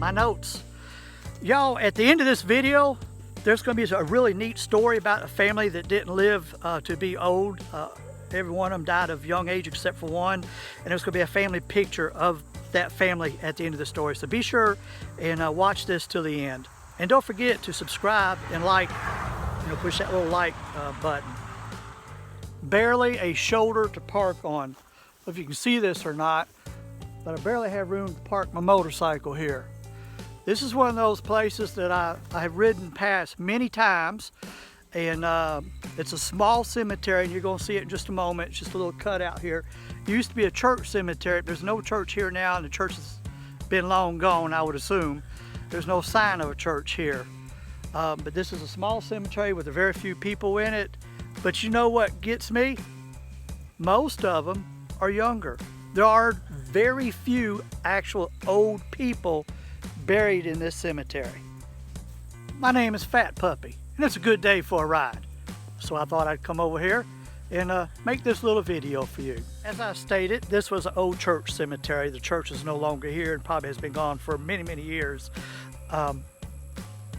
my notes. Y'all, at the end of this video, there's going to be a really neat story about a family that didn't live to be old. Every one of them died of young age except for one, and there's going to be a family picture of that family at the end of the story. So be sure and watch this till the end. And don't forget to subscribe and like, push that little like button. Barely a shoulder to park on. I don't know if you can see this or not, but I barely have room to park my motorcycle here. This is one of those places that I have ridden past many times, and it's a small cemetery, and you're going to see it in just a moment. It's just a little cutout here. It used to be a church cemetery. There's no church here now, and the church has been long gone, I would assume. There's no sign of a church here. But this is a small cemetery with a very few people in it. But you know what gets me? Most of them are younger. There are very few actual old people buried in this cemetery. My name is Fat Puppy, and it's a good day for a ride. So I thought I'd come over here and make this little video for you. As I stated, this was an old church cemetery. The church is no longer here and probably has been gone for many, many years.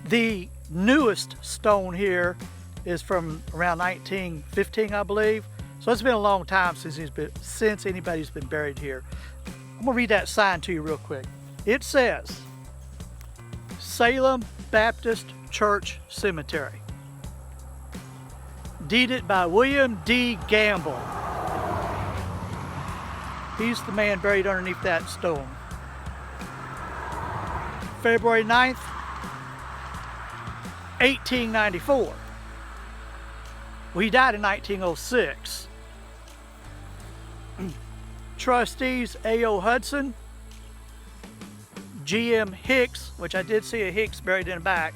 The newest stone here is from around 1915, I believe. So it's been a long time since anybody's been buried here. I'm gonna read that sign to you real quick. It says, Salem Baptist Church Cemetery. Deeded by William D. Gamble. He's the man buried underneath that stone. February 9th, 1894. Well, he died in 1906. Trustees A.O. Hudson, G.M. Hicks, which I did see a Hicks buried in the back,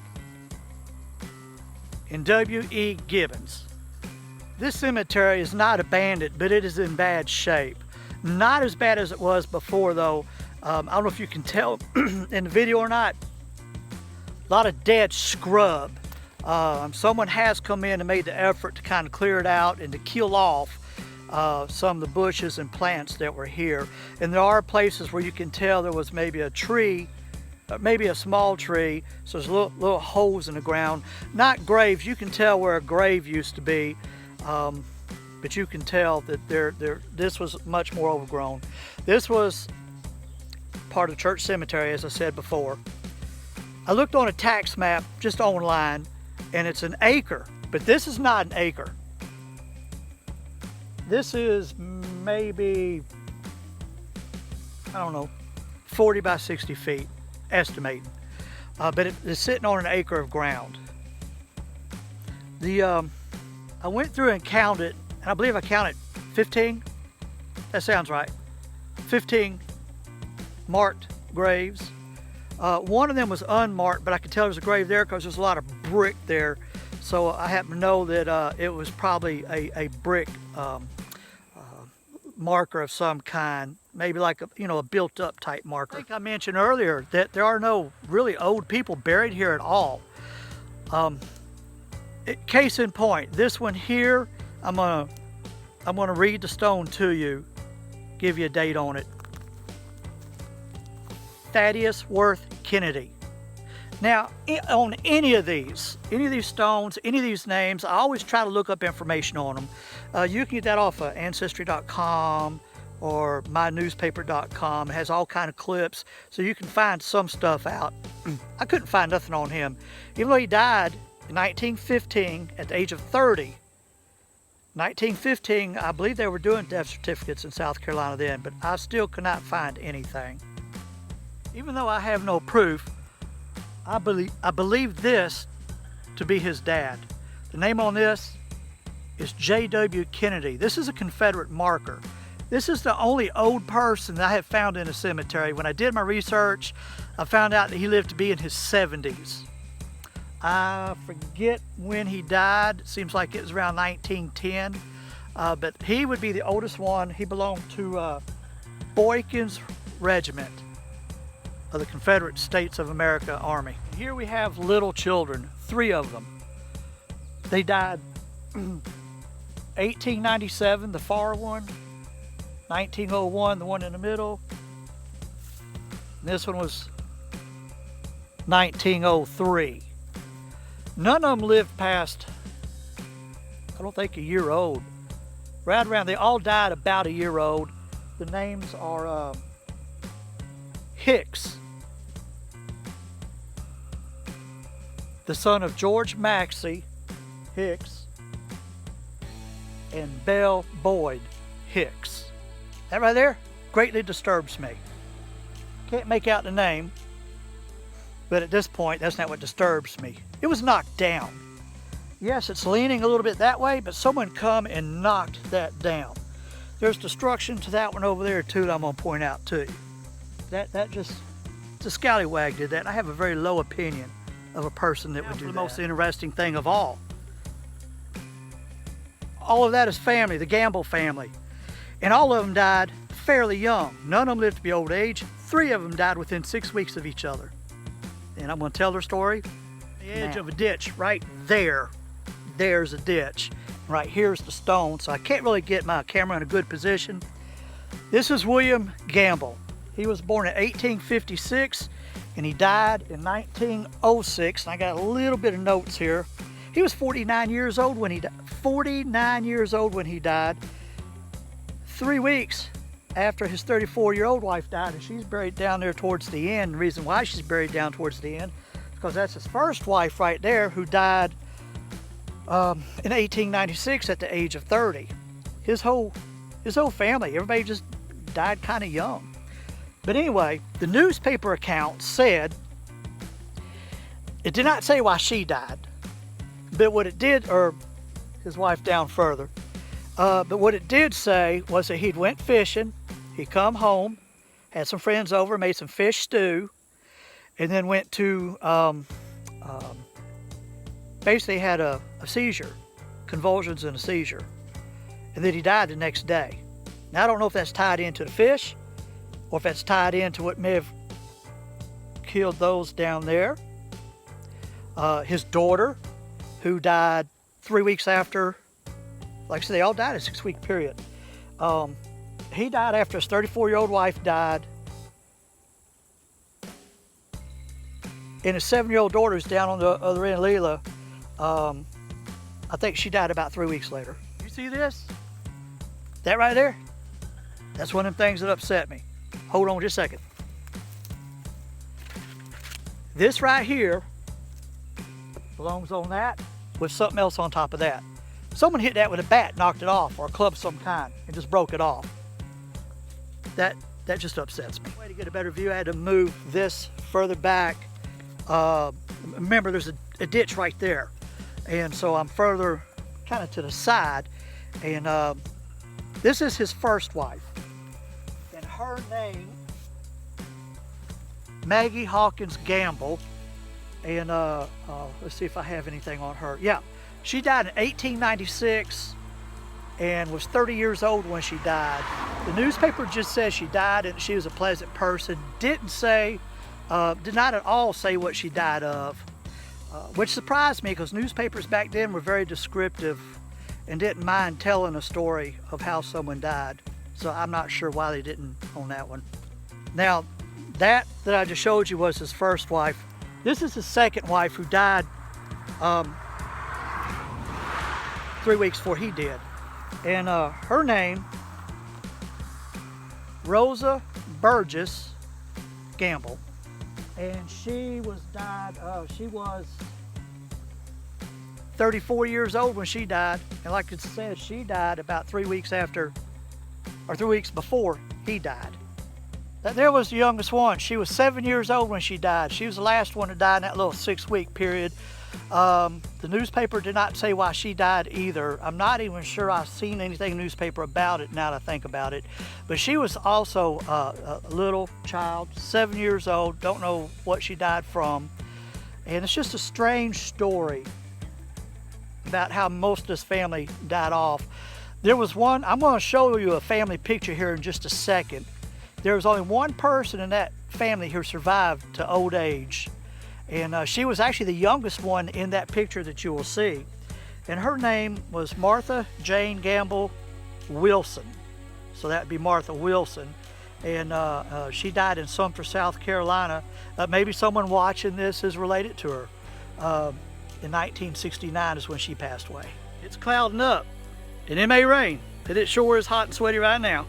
and W.E. Gibbons. This cemetery is not abandoned, but it is in bad shape. Not as bad as it was before, though. I don't know if you can tell in the video or not. A lot of dead scrub. Someone has come in and made the effort to kind of clear it out and to kill off some of the bushes and plants that were here. And there are places where you can tell there was maybe a tree, maybe a small tree, so there's little holes in the ground. Not graves. You can tell where a grave used to be, but you can tell that this was much more overgrown. This was part of the church cemetery, as I said before. I looked on a tax map just online, and it's an acre, but this is not an acre. This is maybe, I don't know, 40 by 60 feet, estimating. But it's sitting on an acre of ground. I went through and counted, and I believe I counted 15. That sounds right. 15 marked graves. One of them was unmarked, but I could tell there was a grave there because there's a lot of brick there. So I happen to know that it was probably a brick marker of some kind, maybe like a built-up type marker. I think I mentioned earlier that there are no really old people buried here at all. Case in point, this one here, I'm gonna read the stone to you, give you a date on it. Thaddeus Worth Kennedy. Now, on any of these stones, any of these names, I always try to look up information on them. You can get that off of Ancestry.com or mynewspaper.com. It has all kind of clips, so you can find some stuff out. I couldn't find nothing on him. Even though he died in 1915 at the age of 30. 1915, I believe they were doing death certificates in South Carolina then, but I still could not find anything. Even though I have no proof, I believe this to be his dad. The name on this is J.W. Kennedy. This is a Confederate marker. This is the only old person that I have found in a cemetery. When I did my research, I found out that he lived to be in his 70s. I forget when he died. It seems like it was around 1910. But he would be the oldest one. He belonged to Boykins Regiment of the Confederate States of America Army. Here we have little children, 3 of them. They died 1897, the far one, 1901, the one in the middle. And this one was 1903. None of them lived past, I don't think, a year old. Right around, they all died about a year old. The names are Hicks, the son of George Maxey Hicks, and Belle Boyd Hicks. That right there greatly disturbs me. Can't make out the name, but at this point, that's not what disturbs me. It was knocked down. Yes, it's leaning a little bit that way, but someone come and knocked that down. There's destruction to that one over there too that I'm gonna point out to you. That just, it's a scallywag did that. And I have a very low opinion of a person that would do that. The most interesting thing of all of that is family, the Gamble family. And all of them died fairly young. None of them lived to be old age. 3 of them died within 6 weeks of each other. And I'm gonna tell their story. The edge of a ditch right there. There's a ditch. Right here's the stone, so I can't really get my camera in a good position. This is William Gamble. He was born in 1856 and he died in 1906. And I got a little bit of notes here. He was 49 years old when he died. 49 years old when he died. 3 weeks after his 34-year-old wife died, and she's buried down there towards the end. The reason why she's buried down towards the end is because that's his first wife right there, who died in 1896 at the age of 30. His whole family, everybody just died kind of young. But anyway, the newspaper account said, it did not say why she died, but what it did, or his wife down further, but what it did say was that he'd went fishing, he come home, had some friends over, made some fish stew, and then went to, basically had a seizure, convulsions and a seizure, and then he died the next day. Now I don't know if that's tied into the fish, or if that's tied into what may have killed those down there. His daughter, who died 3 weeks after, like I said, they all died in a 6-week period. He died after his 34-year-old wife died. And his 7-year-old daughter's down on the other end, Leela. I think she died about 3 weeks later. You see this? That right there? That's one of them things that upset me. Hold on just a second. This right here belongs on that with something else on top of that. Someone hit that with a bat, knocked it off, or a club of some kind, and just broke it off. That just upsets me. Way to get a better view, I had to move this further back. Remember, there's a ditch right there, and so I'm further kind of to the side. And this is his first wife, and her name, Maggie Hawkins Gamble. And let's see if I have anything on her. Yeah, she died in 1896 and was 30 years old when she died. The newspaper just says she died and she was a pleasant person. Didn't say, did not at all say what she died of, which surprised me because newspapers back then were very descriptive and didn't mind telling a story of how someone died. So I'm not sure why they didn't on that one. Now, that I just showed you was his first wife. This is his second wife, who died 3 weeks before he did. And her name, Rosa Burgess Gamble. And she was 34 years old when she died. And like it says, she died about 3 weeks after, or 3 weeks before he died. There was the youngest one. She was 7 years old when she died. She was the last one to die in that little 6-week period. The newspaper did not say why she died either. I'm not even sure I've seen anything in the newspaper about it now that I think about it. But she was also a little child, 7 years old. Don't know what she died from. And it's just a strange story about how most of this family died off. There was one, I'm going to show you a family picture here in just a second. There was only one person in that family who survived to old age. And she was actually the youngest one in that picture that you will see. And her name was Martha Jane Gamble Wilson. So that would be Martha Wilson. and she died in Sumter, South Carolina. Maybe someone watching this is related to her. In 1969 is when she passed away. It's clouding up, and it may rain, and it sure is hot and sweaty right now.